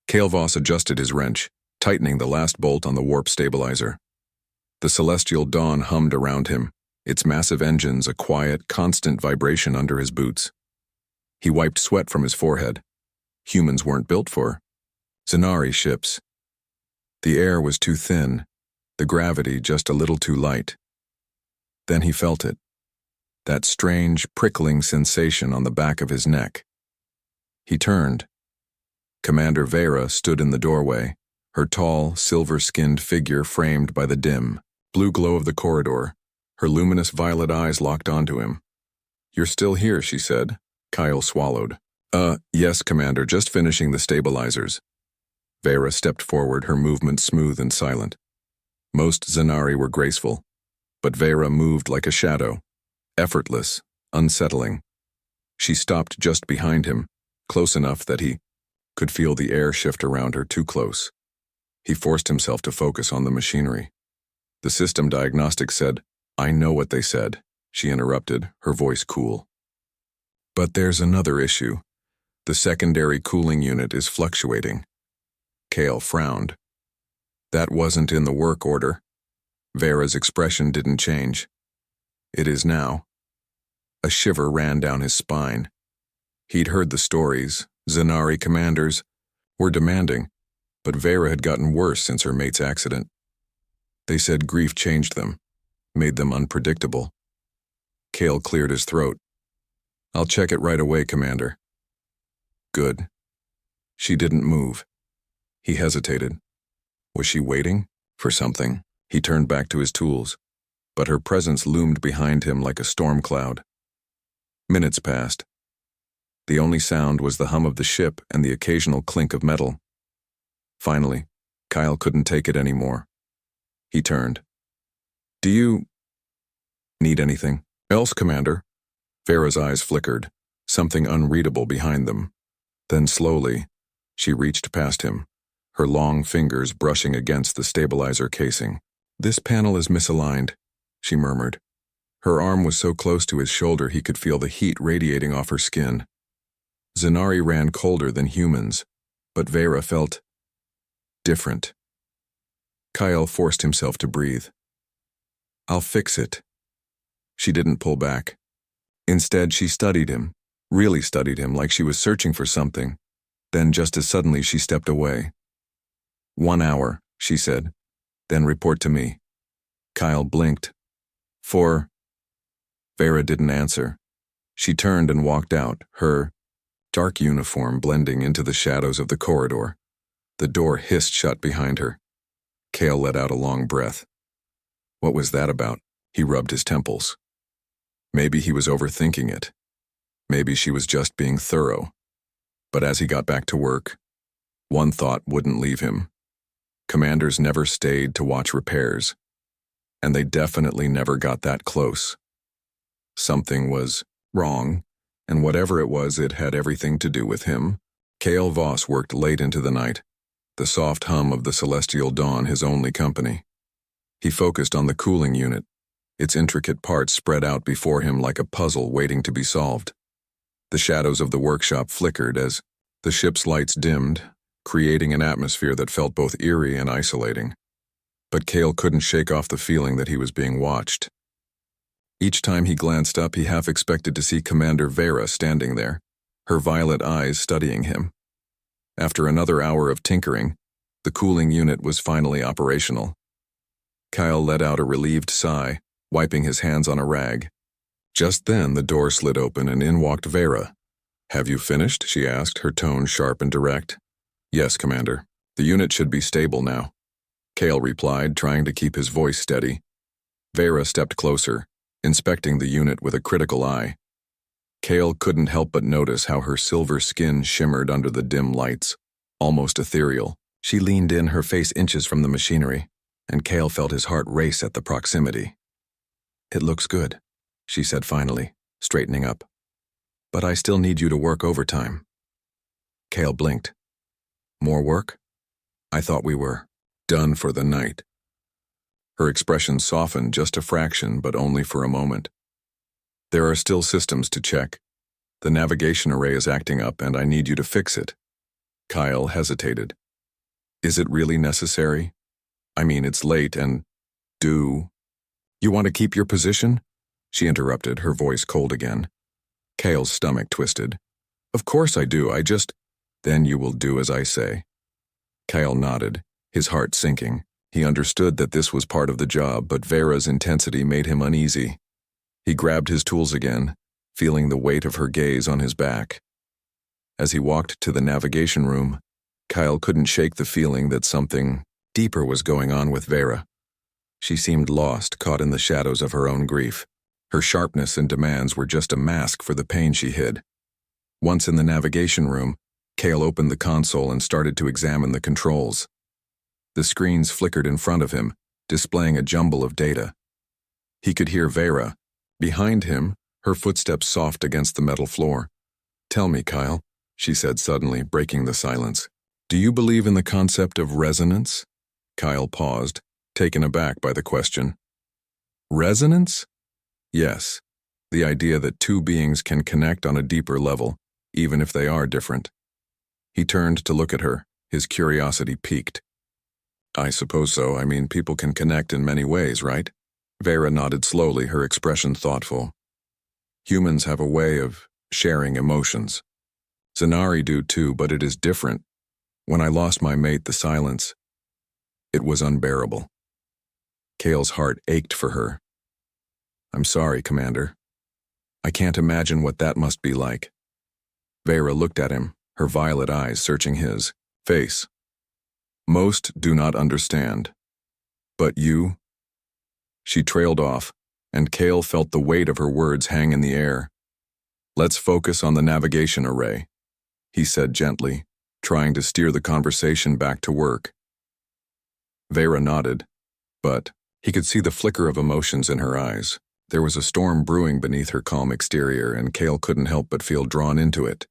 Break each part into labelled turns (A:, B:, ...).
A: Kale Voss adjusted his wrench, tightening the last bolt on the warp stabilizer. The celestial dawn hummed around him, its massive engines a quiet, constant vibration under his boots. He wiped sweat from his forehead. Humans weren't built for Zanari ships. The air was too thin, the gravity just a little too light. Then he felt it, that strange, prickling sensation on the back of his neck. He turned. Commander Vera stood in the doorway, her tall, silver-skinned figure framed by the dim, blue glow of the corridor, her luminous violet eyes locked onto him. "You're still here," she said. Kyle swallowed. Yes, Commander, just finishing the stabilizers." Vera stepped forward, her movement smooth and silent. Most Zanari were graceful, but Vera moved like a shadow, effortless, unsettling. She stopped just behind him, close enough that he could feel the air shift around her, too close. He forced himself to focus on the machinery. The system diagnostic said, "I know what they said," she interrupted, her voice cool. "But there's another issue. The secondary cooling unit is fluctuating." Kale frowned. That wasn't in the work order. Vera's expression didn't change. It is now. A shiver ran down his spine. He'd heard the stories. Zanari commanders were demanding, but Vera had gotten worse since her mate's accident. They said grief changed them, made them unpredictable. Kale cleared his throat. "I'll check it right away, Commander." "Good." She didn't move. He hesitated. Was she waiting for something? He turned back to his tools, but her presence loomed behind him like a storm cloud. Minutes passed. The only sound was the hum of the ship and the occasional clink of metal. Finally, Kyle couldn't take it anymore. He turned. "Do you need anything else, Commander?" Vera's eyes flickered, something unreadable behind them. Then slowly, she reached past him, her long fingers brushing against the stabilizer casing. "This panel is misaligned," she murmured. Her arm was so close to his shoulder he could feel the heat radiating off her skin. Zanari ran colder than humans, but Vera felt different. Kyle forced himself to breathe. "I'll fix it." She didn't pull back. Instead, she studied him, really studied him like she was searching for something. Then just as suddenly she stepped away. "1 hour," she said. "Then report to me." Kyle blinked. "For?" Vera didn't answer. She turned and walked out, her dark uniform blending into the shadows of the corridor. The door hissed shut behind her. Kale let out a long breath. What was that about? He rubbed his temples. Maybe he was overthinking it. Maybe she was just being thorough. But as he got back to work, one thought wouldn't leave him. Commanders never stayed to watch repairs, and they definitely never got that close. Something was wrong, and whatever it was, it had everything to do with him. Kale Voss worked late into the night, the soft hum of the celestial dawn his only company. He focused on the cooling unit, its intricate parts spread out before him like a puzzle waiting to be solved. The shadows of the workshop flickered as the ship's lights dimmed, creating an atmosphere that felt both eerie and isolating. But Kale couldn't shake off the feeling that he was being watched. Each time he glanced up, he half expected to see Commander Vera standing there, her violet eyes studying him. After another hour of tinkering, the cooling unit was finally operational. Kyle let out a relieved sigh, wiping his hands on a rag. Just then, the door slid open and in walked Vera. "Have you finished?" she asked, her tone sharp and direct. "Yes, Commander. The unit should be stable now," Kale replied, trying to keep his voice steady. Vera stepped closer, inspecting the unit with a critical eye. Kale couldn't help but notice how her silver skin shimmered under the dim lights, almost ethereal. She leaned in, her face inches from the machinery, and Kale felt his heart race at the proximity. "It looks good," she said finally, straightening up. "But I still need you to work overtime." Kale blinked. "More work? I thought we were done for the night." Her expression softened just a fraction, but only for a moment. "There are still systems to check. The navigation array is acting up, and I need you to fix it." Kyle hesitated. Is it really necessary? I mean, it's late and… You want to keep your position? She interrupted, her voice cold again. Kale's stomach twisted. Of course I do, Then you will do as I say. Kyle nodded, his heart sinking. He understood that this was part of the job, but Vera's intensity made him uneasy. He grabbed his tools again, feeling the weight of her gaze on his back. As he walked to the navigation room, Kyle couldn't shake the feeling that something deeper was going on with Vera. She seemed lost, caught in the shadows of her own grief. Her sharpness and demands were just a mask for the pain she hid. Once in the navigation room, Kale opened the console and started to examine the controls. The screens flickered in front of him, displaying a jumble of data. He could hear Vera. Behind him, her footsteps soft against the metal floor. Tell me, Kyle, she said suddenly, breaking the silence. Do you believe in the concept of resonance? Kyle paused, taken aback by the question. Resonance? Yes, the idea that two beings can connect on a deeper level, even if they are different. He turned to look at her, his curiosity piqued. I suppose so. I mean, people can connect in many ways, right? Vera nodded slowly, her expression thoughtful. Humans have a way of sharing emotions. Zanari do too, but it is different. When I lost my mate, the silence, it was unbearable. Kale's heart ached for her. I'm sorry, Commander. I can't imagine what that must be like. Vera looked at him, her violet eyes searching his face. Most do not understand. But you? She trailed off, and Kale felt the weight of her words hang in the air. Let's focus on the navigation array, he said gently, trying to steer the conversation back to work. Vera nodded, but he could see the flicker of emotions in her eyes. There was a storm brewing beneath her calm exterior, and Kale couldn't help but feel drawn into it.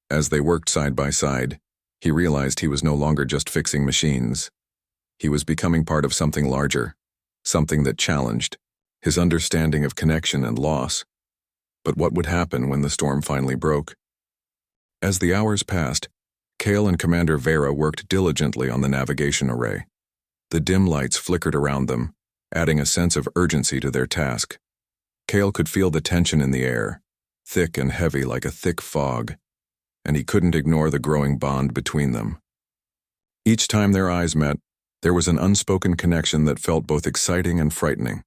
A: As they worked side by side, he realized he was no longer just fixing machines. He was becoming part of something larger, something that challenged his understanding of connection and loss. But what would happen when the storm finally broke? As the hours passed, Kale and Commander Vera worked diligently on the navigation array. The dim lights flickered around them, adding a sense of urgency to their task. Kale could feel the tension in the air, thick and heavy like a thick fog, and he couldn't ignore the growing bond between them. Each time their eyes met, there was an unspoken connection that felt both exciting and frightening.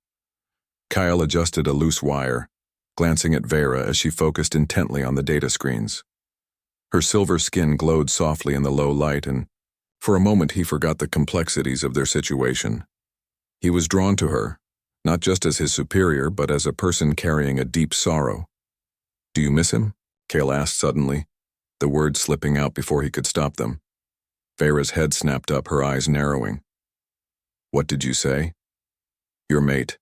A: Kyle adjusted a loose wire, glancing at Vera as she focused intently on the data screens. Her silver skin glowed softly in the low light, and for a moment he forgot the complexities of their situation. He was drawn to her, not just as his superior, but as a person carrying a deep sorrow. Do you miss him? Kale asked suddenly, the words slipping out before he could stop them. Vera's head snapped up, her eyes narrowing. What did you say? Your mate.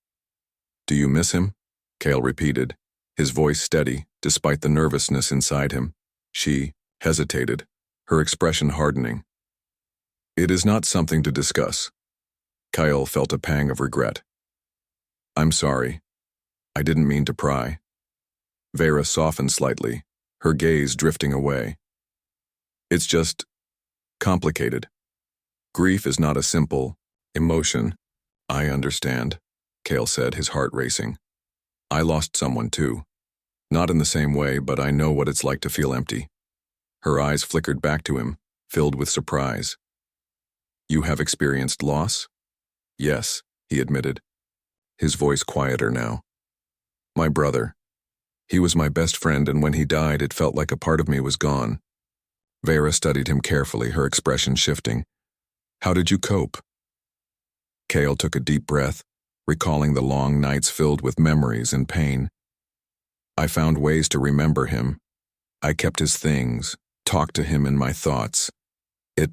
A: Do you miss him? Kale repeated, his voice steady, despite the nervousness inside him. She hesitated, her expression hardening. It is not something to discuss. Kyle felt a pang of regret. I'm sorry. I didn't mean to pry. Vera softened slightly, her gaze drifting away. It's just complicated. Grief is not a simple emotion. I understand, Kale said, his heart racing. I lost someone too. Not in the same way, but I know what it's like to feel empty. Her eyes flickered back to him, filled with surprise. You have experienced loss? Yes, he admitted, his voice quieter now. My brother. He was my best friend, and when he died, it felt like a part of me was gone. Vera studied him carefully, her expression shifting. How did you cope? Kale took a deep breath, recalling the long nights filled with memories and pain. I found ways to remember him. I kept his things, talked to him in my thoughts. It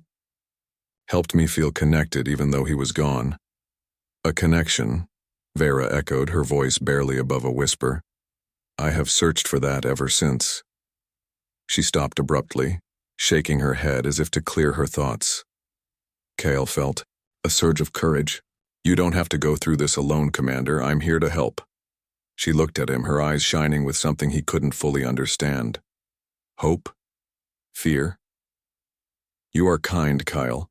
A: helped me feel connected even though he was gone. A connection, Vera echoed, her voice barely above a whisper. I have searched for that ever since. She stopped abruptly, shaking her head as if to clear her thoughts. Kale felt a surge of courage. You don't have to go through this alone, Commander. I'm here to help. She looked at him, her eyes shining with something he couldn't fully understand. Hope? Fear? You are kind, Kyle.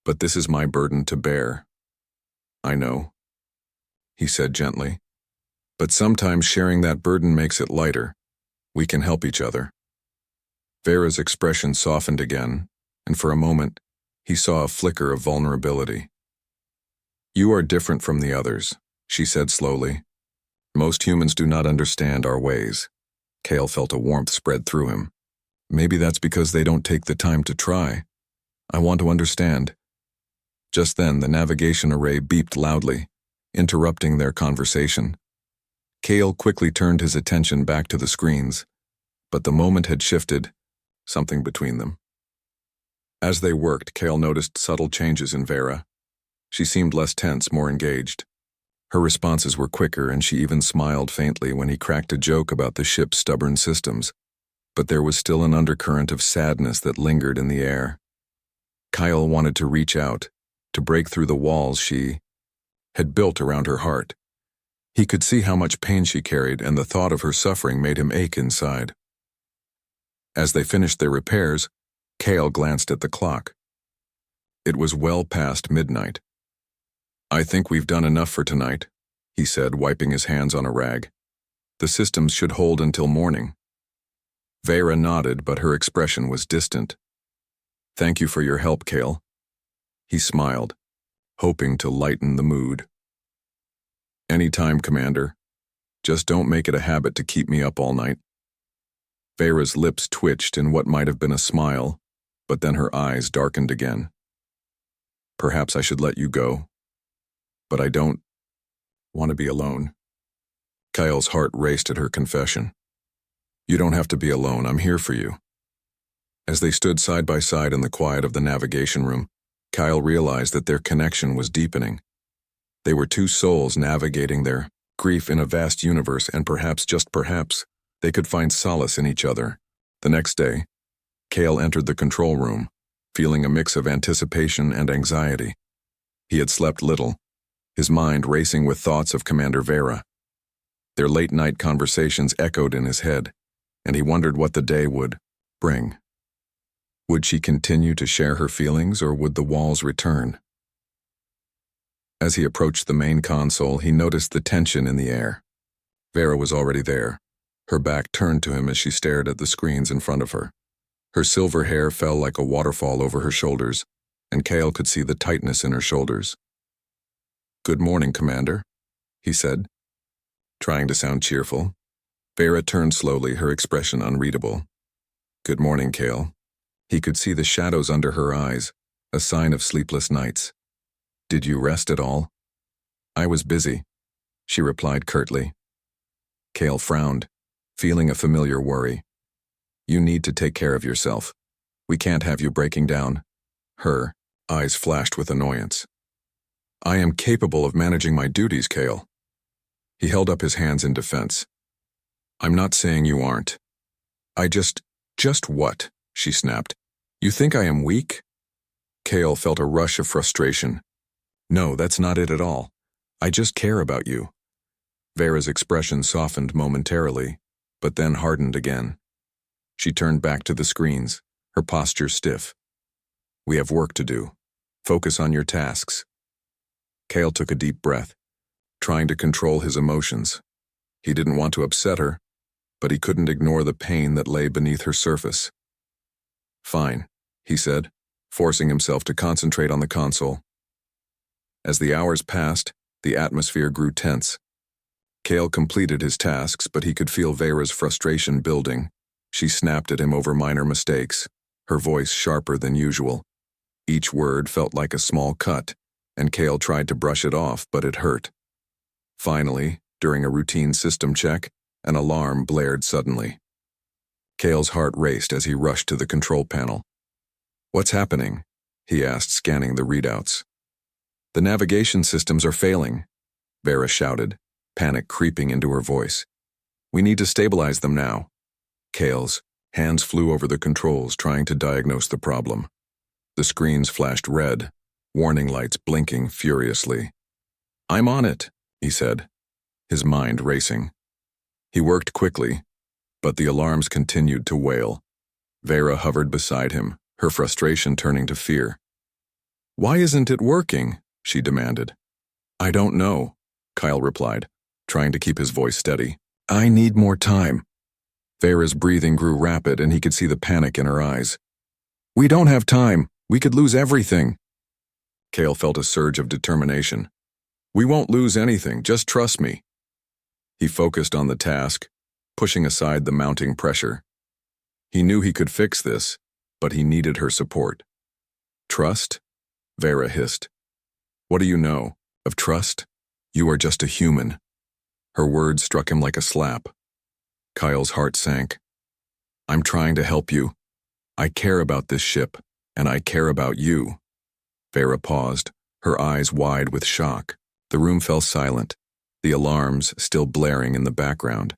A: But this is my burden to bear. I know, he said gently. But sometimes sharing that burden makes it lighter. We can help each other. Vera's expression softened again, and for a moment, he saw a flicker of vulnerability. You are different from the others, she said slowly. Most humans do not understand our ways. Kale felt a warmth spread through him. Maybe that's because they don't take the time to try. I want to understand. Just then, the navigation array beeped loudly, interrupting their conversation. Kale quickly turned his attention back to the screens, but the moment had shifted, something between them. As they worked, Kale noticed subtle changes in Vera. She seemed less tense, more engaged. Her responses were quicker, and she even smiled faintly when he cracked a joke about the ship's stubborn systems. But there was still an undercurrent of sadness that lingered in the air. Kyle wanted to reach out, to break through the walls she had built around her heart. He could see how much pain she carried, and the thought of her suffering made him ache inside. As they finished their repairs, Kale glanced at the clock. It was well past midnight. I think we've done enough for tonight, he said, wiping his hands on a rag. The systems should hold until morning. Vera nodded, but her expression was distant. Thank you for your help, Kale. He smiled, hoping to lighten the mood. Anytime, Commander. Just don't make it a habit to keep me up all night. Vera's lips twitched in what might have been a smile, but then her eyes darkened again. Perhaps I should let you go. But I don't want to be alone. Kyle's heart raced at her confession. You don't have to be alone, I'm here for you. As they stood side by side in the quiet of the navigation room, Kyle realized that their connection was deepening. They were two souls navigating their grief in a vast universe, and perhaps, just perhaps, they could find solace in each other. The next day, Kale entered the control room, feeling a mix of anticipation and anxiety. He had slept little, his mind racing with thoughts of Commander Vera. Their late-night conversations echoed in his head, and he wondered what the day would bring. Would she continue to share her feelings, or would the walls return? As he approached the main console, he noticed the tension in the air. Vera was already there, her back turned to him as she stared at the screens in front of her. Her silver hair fell like a waterfall over her shoulders, and Kale could see the tightness in her shoulders. Good morning, Commander, he said, trying to sound cheerful. Vera turned slowly, her expression unreadable. Good morning, Kale. He could see the shadows under her eyes, a sign of sleepless nights. Did you rest at all? I was busy, she replied curtly. Kale frowned, feeling a familiar worry. You need to take care of yourself. We can't have you breaking down. Her eyes flashed with annoyance. I am capable of managing my duties, Kale. He held up his hands in defense. I'm not saying you aren't. Just what? She snapped. You think I am weak? Kale felt a rush of frustration. No, that's not it at all. I just care about you. Vera's expression softened momentarily, but then hardened again. She turned back to the screens, her posture stiff. We have work to do. Focus on your tasks. Kale took a deep breath, trying to control his emotions. He didn't want to upset her, but he couldn't ignore the pain that lay beneath her surface. Fine, he said, forcing himself to concentrate on the console. As the hours passed, the atmosphere grew tense. Kale completed his tasks, but he could feel Vera's frustration building. She snapped at him over minor mistakes, her voice sharper than usual. Each word felt like a small cut, and Kale tried to brush it off, but it hurt. Finally, during a routine system check, an alarm blared suddenly. Kale's heart raced as he rushed to the control panel. What's happening? He asked, scanning the readouts. The navigation systems are failing, Vera shouted, panic creeping into her voice. We need to stabilize them now. Kale's hands flew over the controls, trying to diagnose the problem. The screens flashed red, warning lights blinking furiously. I'm on it, he said, his mind racing. He worked quickly, but the alarms continued to wail. Vera hovered beside him, her frustration turning to fear. "Why isn't it working?" she demanded. "I don't know," Kyle replied, trying to keep his voice steady. "I need more time." Vera's breathing grew rapid and he could see the panic in her eyes. "We don't have time. We could lose everything." Kale felt a surge of determination. "We won't lose anything, just trust me." He focused on the task, pushing aside the mounting pressure. He knew he could fix this, but he needed her support. "Trust?" Vera hissed. "What do you know of trust? You are just a human." Her words struck him like a slap. Kyle's heart sank. "I'm trying to help you. I care about this ship, and I care about you." Vera paused, her eyes wide with shock. The room fell silent, the alarms still blaring in the background.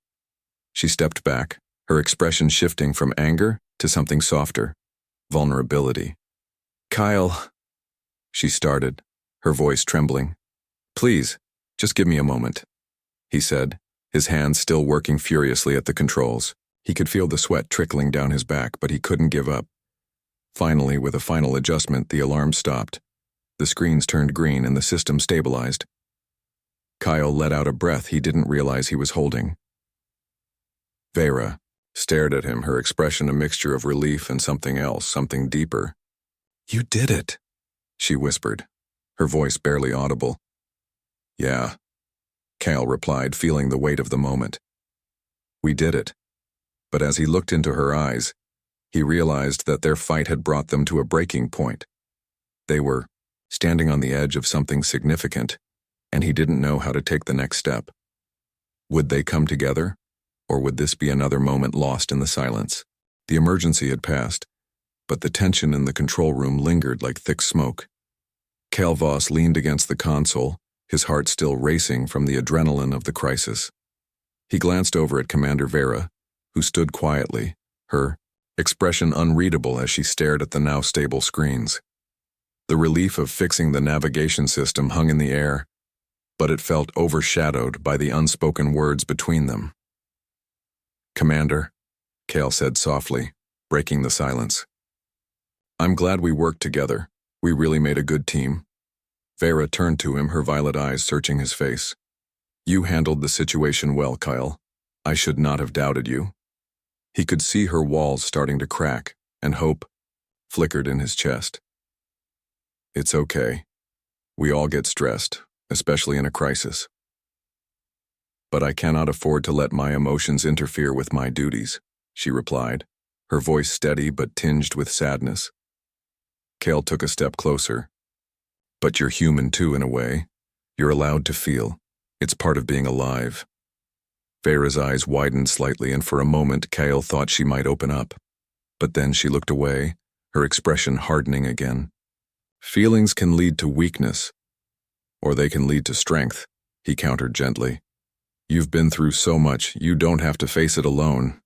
A: She stepped back, her expression shifting from anger to something softer, vulnerability. "Kyle," she started, her voice trembling. "Please, just give me a moment," he said, his hands still working furiously at the controls. He could feel the sweat trickling down his back, but he couldn't give up. Finally, with a final adjustment, the alarm stopped. The screens turned green and the system stabilized. Kyle let out a breath he didn't realize he was holding. Vera stared at him, her expression a mixture of relief and something else, something deeper. "You did it," she whispered, her voice barely audible. "Yeah," Kyle replied, feeling the weight of the moment. "We did it." But as he looked into her eyes, he realized that their fight had brought them to a breaking point. They were standing on the edge of something significant, and he didn't know how to take the next step. Would they come together, or would this be another moment lost in the silence? The emergency had passed, but the tension in the control room lingered like thick smoke. Kyle Voss leaned against the console, his heart still racing from the adrenaline of the crisis. He glanced over at Commander Vera, who stood quietly, her expression unreadable as she stared at the now stable screens. The relief of fixing the navigation system hung in the air, but it felt overshadowed by the unspoken words between them. "Commander," Kale said softly, breaking the silence. "I'm glad we worked together. We really made a good team." Vera turned to him, her violet eyes searching his face. "You handled the situation well, Kyle. I should not have doubted you." He could see her walls starting to crack, and hope flickered in his chest. "It's okay. We all get stressed, especially in a crisis. But I cannot afford to let my emotions interfere with my duties," she replied, her voice steady but tinged with sadness. Kale took a step closer. "But you're human too, in a way. You're allowed to feel. It's part of being alive." Vera's eyes widened slightly, and for a moment Kale thought she might open up. But then she looked away, her expression hardening again. "Feelings can lead to weakness, or they can lead to strength," he countered gently. "You've been through so much, you don't have to face it alone."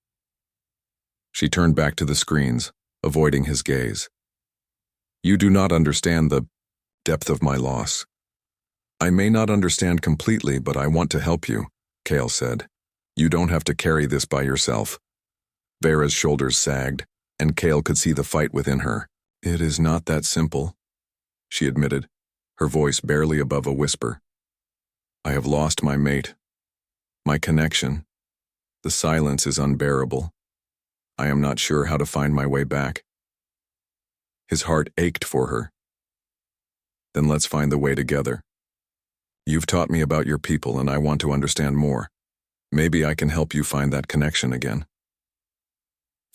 A: She turned back to the screens, avoiding his gaze. "You do not understand the depth of my loss." "I may not understand completely, but I want to help you," Kale said. "You don't have to carry this by yourself." Vera's shoulders sagged, and Kale could see the fight within her. "It is not that simple," she admitted, her voice barely above a whisper. "I have lost my mate, my connection. The silence is unbearable. I am not sure how to find my way back." His heart ached for her. "Then let's find the way together. You've taught me about your people, and I want to understand more. Maybe I can help you find that connection again."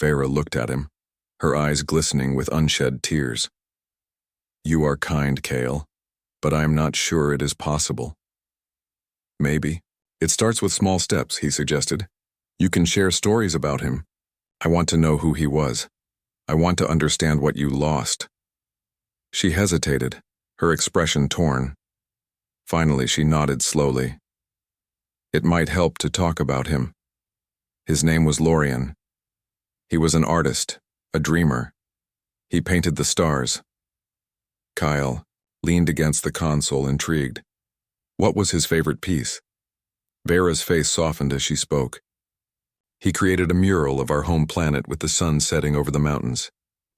A: Vera looked at him, her eyes glistening with unshed tears. "You are kind, Kale, but I am not sure it is possible." "Maybe. It starts with small steps," he suggested. "You can share stories about him. I want to know who he was. I want to understand what you lost." She hesitated, her expression torn. Finally, she nodded slowly. "It might help to talk about him. His name was Lorian. He was an artist, a dreamer. He painted the stars." Kyle leaned against the console, intrigued. What was his favorite piece? Vera's face softened as she spoke. "He created a mural of our home planet with the sun setting over the mountains.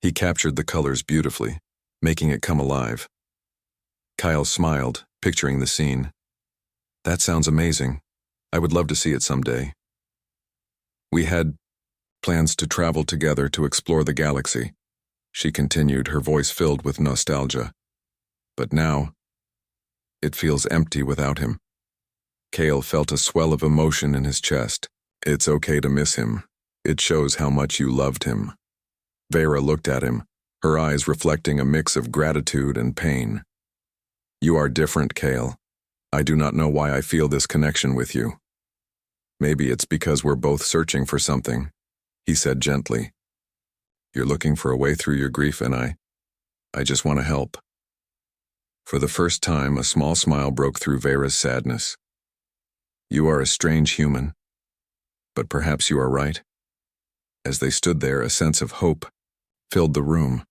A: He captured the colors beautifully, making it come alive. Kyle smiled, picturing the scene. That sounds amazing. I would love to see it someday. We had plans to travel together to explore the galaxy, she continued, her voice filled with nostalgia. But now, it feels empty without him. Kale felt a swell of emotion in his chest. It's okay to miss him. It shows how much you loved him. Vera looked at him, her eyes reflecting a mix of gratitude and pain. You are different, Kale. I do not know why I feel this connection with you. Maybe it's because we're both searching for something, he said gently. You're looking for a way through your grief, and I just want to help. For the first time, a small smile broke through Vera's sadness. You are a strange human, but perhaps you are right. As they stood there, a sense of hope filled the room.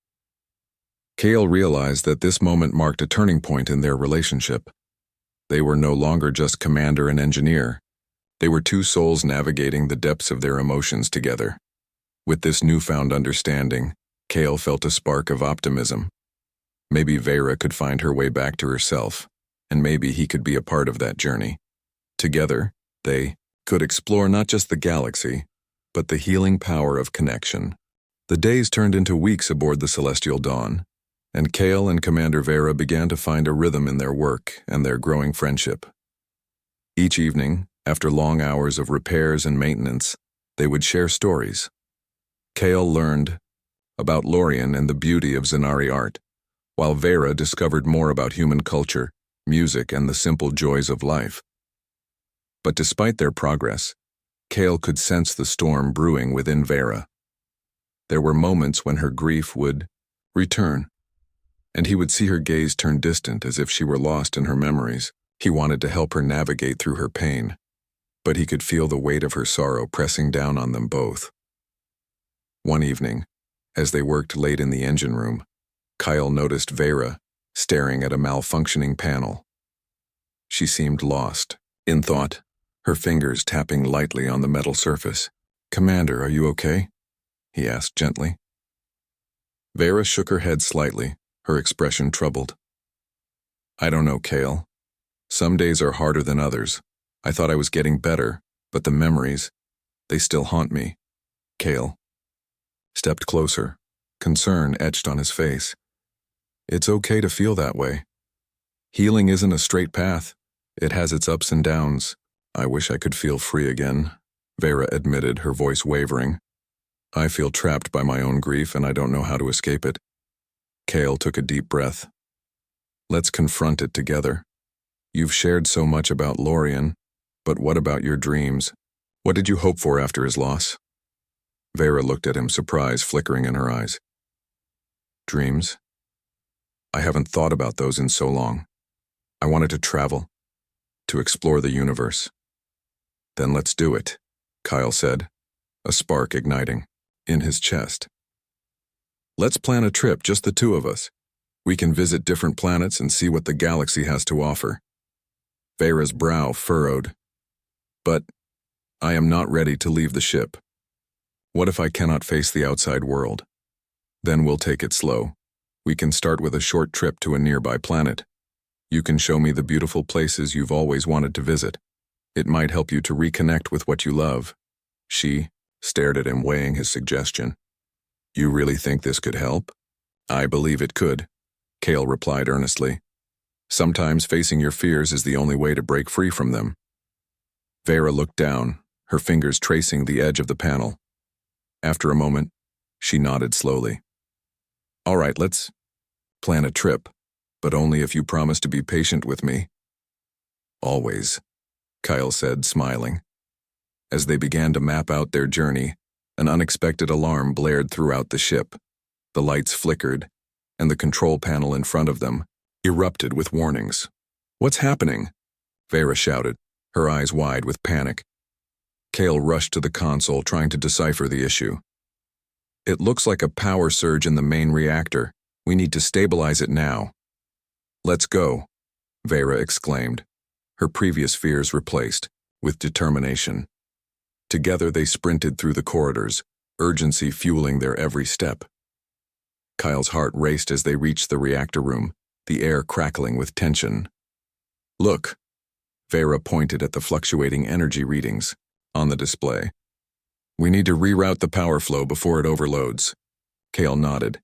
A: Kale realized that this moment marked a turning point in their relationship. They were no longer just commander and engineer. They were two souls navigating the depths of their emotions together. With this newfound understanding, Kale felt a spark of optimism. Maybe Vera could find her way back to herself, and maybe he could be a part of that journey. Together, they could explore not just the galaxy, but the healing power of connection. The days turned into weeks aboard the Celestial Dawn, and Kale and Commander Vera began to find a rhythm in their work and their growing friendship. Each evening, after long hours of repairs and maintenance, they would share stories. Kale learned about Lorien and the beauty of Zanari art, while Vera discovered more about human culture, music, and the simple joys of life. But despite their progress, Kale could sense the storm brewing within Vera. There were moments when her grief would return, and he would see her gaze turn distant as if she were lost in her memories. He wanted to help her navigate through her pain, but he could feel the weight of her sorrow pressing down on them both. One evening, as they worked late in the engine room, Kyle noticed Vera staring at a malfunctioning panel. She seemed lost in thought, her fingers tapping lightly on the metal surface. "Commander, are you okay?" he asked gently. Vera shook her head slightly, her expression troubled. "I don't know, Kale. Some days are harder than others. I thought I was getting better, but the memories, they still haunt me." Kale stepped closer, concern etched on his face. "It's okay to feel that way. Healing isn't a straight path. It has its ups and downs. I wish I could feel free again," Vera admitted, her voice wavering. "I feel trapped by my own grief and I don't know how to escape it." Kale took a deep breath. "Let's confront it together. You've shared so much about Lorien, but what about your dreams? What did you hope for after his loss?" Vera looked at him, surprise flickering in her eyes. "Dreams? I haven't thought about those in so long. I wanted to travel, to explore the universe." "Then let's do it," Kyle said, a spark igniting in his chest. "Let's plan a trip, just the two of us. We can visit different planets and see what the galaxy has to offer." Vera's brow furrowed. "But I am not ready to leave the ship. What if I cannot face the outside world? Then we'll take it slow. We can start with a short trip to a nearby planet. You can show me the beautiful places you've always wanted to visit. It might help you to reconnect with what you love." She stared at him, weighing his suggestion. "You really think this could help?" "I believe it could," Kale replied earnestly. "Sometimes facing your fears is the only way to break free from them." Vera looked down, her fingers tracing the edge of the panel. After a moment, she nodded slowly. "All right, let's plan a trip, but only if you promise to be patient with me." "Always," Kyle said, smiling. As they began to map out their journey, an unexpected alarm blared throughout the ship. The lights flickered, and the control panel in front of them erupted with warnings. "What's happening?" Vera shouted, her eyes wide with panic. Kale rushed to the console, trying to decipher the issue. "It looks like a power surge in the main reactor. We need to stabilize it now." "Let's go," Vera exclaimed, her previous fears replaced with determination. Together they sprinted through the corridors, urgency fueling their every step. Kyle's heart raced as they reached the reactor room, the air crackling with tension. "Look." Vera pointed at the fluctuating energy readings on the display. "We need to reroute the power flow before it overloads." Kyle nodded,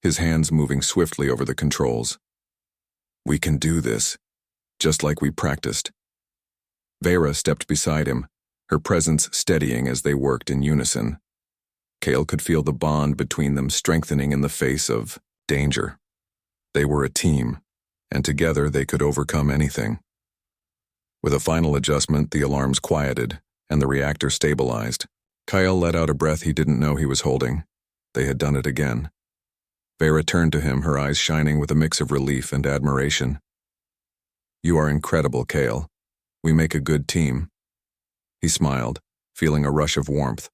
A: his hands moving swiftly over the controls. "We can do this, just like we practiced." Vera stepped beside him, her presence steadying as they worked in unison. Kale could feel the bond between them strengthening in the face of danger. They were a team, and together they could overcome anything. With a final adjustment, the alarms quieted, and the reactor stabilized. Kyle let out a breath he didn't know he was holding. They had done it again. Vera turned to him, her eyes shining with a mix of relief and admiration. "You are incredible, Kale. We make a good team." He smiled, feeling a rush of warmth.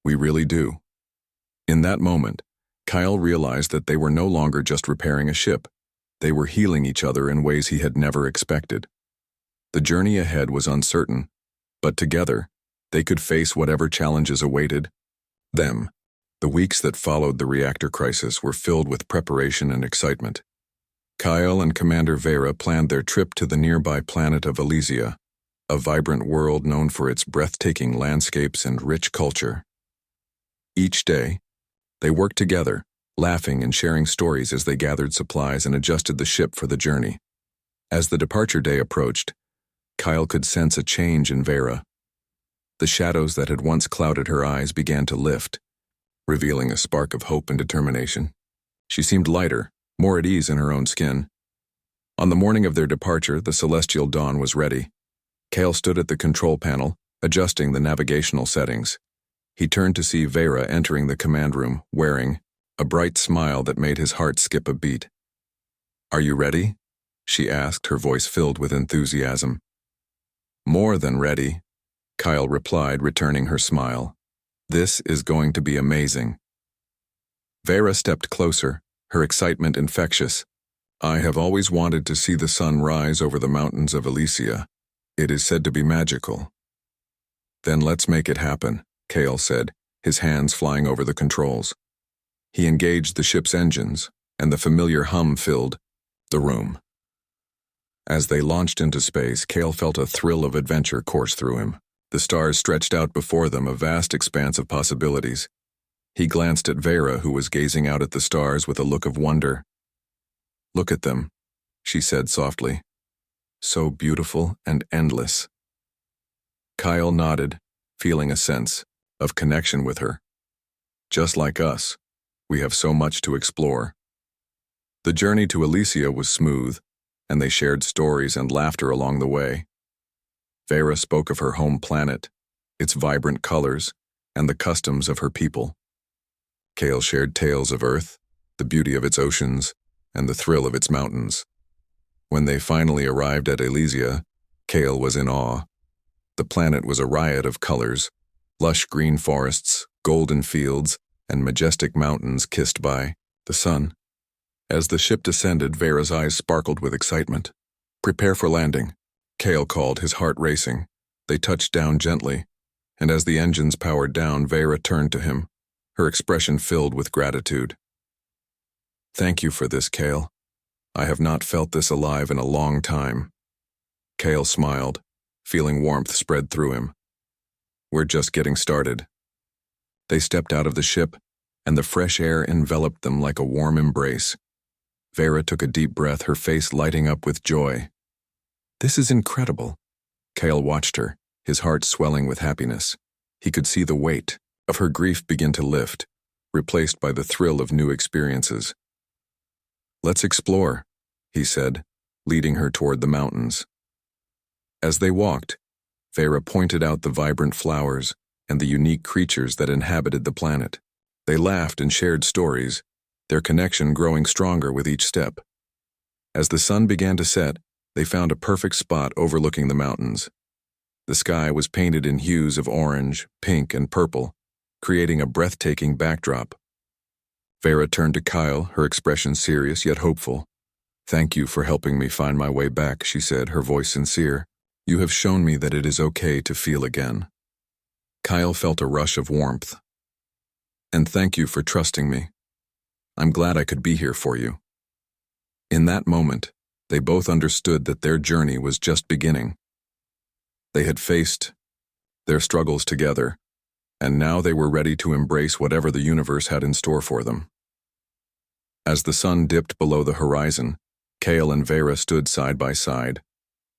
A: "We really do." In that moment, Kyle realized that they were no longer just repairing a ship. They were healing each other in ways he had never expected. The journey ahead was uncertain, but together, they could face whatever challenges awaited them. The weeks that followed the reactor crisis were filled with preparation and excitement. Kyle and Commander Vera planned their trip to the nearby planet of Elysia, a vibrant world known for its breathtaking landscapes and rich culture. Each day, they worked together, laughing and sharing stories as they gathered supplies and adjusted the ship for the journey. As the departure day approached, Kyle could sense a change in Vera. The shadows that had once clouded her eyes began to lift, revealing a spark of hope and determination. She seemed lighter, more at ease in her own skin. On the morning of their departure, the celestial dawn was ready. Kale stood at the control panel, adjusting the navigational settings. He turned to see Vera entering the command room, wearing a bright smile that made his heart skip a beat. "Are you ready?" she asked, her voice filled with enthusiasm. "More than ready," Kyle replied, returning her smile. "This is going to be amazing." Vera stepped closer, her excitement infectious. "I have always wanted to see the sun rise over the mountains of Elysia. It is said to be magical." "Then let's make it happen," Kale said, his hands flying over the controls. He engaged the ship's engines, and the familiar hum filled the room. As they launched into space, Kale felt a thrill of adventure course through him. The stars stretched out before them, a vast expanse of possibilities. He glanced at Vera, who was gazing out at the stars with a look of wonder. "Look at them," she said softly. "So beautiful and endless." Kyle nodded, feeling a sense of connection with her. "Just like us, we have so much to explore." The journey to Elysia was smooth, and they shared stories and laughter along the way. Vera spoke of her home planet, its vibrant colors, and the customs of her people. Kale shared tales of Earth, the beauty of its oceans, and the thrill of its mountains. When they finally arrived at Elysia, Kale was in awe. The planet was a riot of colors, lush green forests, golden fields, and majestic mountains kissed by the sun. As the ship descended, Vera's eyes sparkled with excitement. "Prepare for landing," Kale called, his heart racing. They touched down gently, and as the engines powered down, Vera turned to him, her expression filled with gratitude. "Thank you for this, Kale. I have not felt this alive in a long time." Kale smiled, feeling warmth spread through him. "We're just getting started." They stepped out of the ship, and the fresh air enveloped them like a warm embrace. Vera took a deep breath, her face lighting up with joy. "This is incredible." Kale watched her, his heart swelling with happiness. He could see the weight of her grief begin to lift, replaced by the thrill of new experiences. "Let's explore," he said, leading her toward the mountains. As they walked, Vera pointed out the vibrant flowers and the unique creatures that inhabited the planet. They laughed and shared stories, their connection growing stronger with each step. As the sun began to set, they found a perfect spot overlooking the mountains. The sky was painted in hues of orange, pink, and purple, creating a breathtaking backdrop. Vera turned to Kyle, her expression serious yet hopeful. "Thank you for helping me find my way back," she said, her voice sincere. "You have shown me that it is okay to feel again." Kyle felt a rush of warmth. "And thank you for trusting me." I'm glad I could be here for you." In that moment, they both understood that their journey was just beginning. They had faced their struggles together, and now they were ready to embrace whatever the universe had in store for them. As the sun dipped below the horizon, Kale and Vera stood side by side,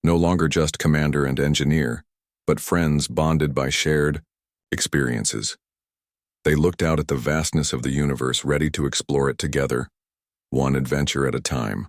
A: no longer just commander and engineer, but friends bonded by shared experiences. They looked out at the vastness of the universe, ready to explore it together, one adventure at a time.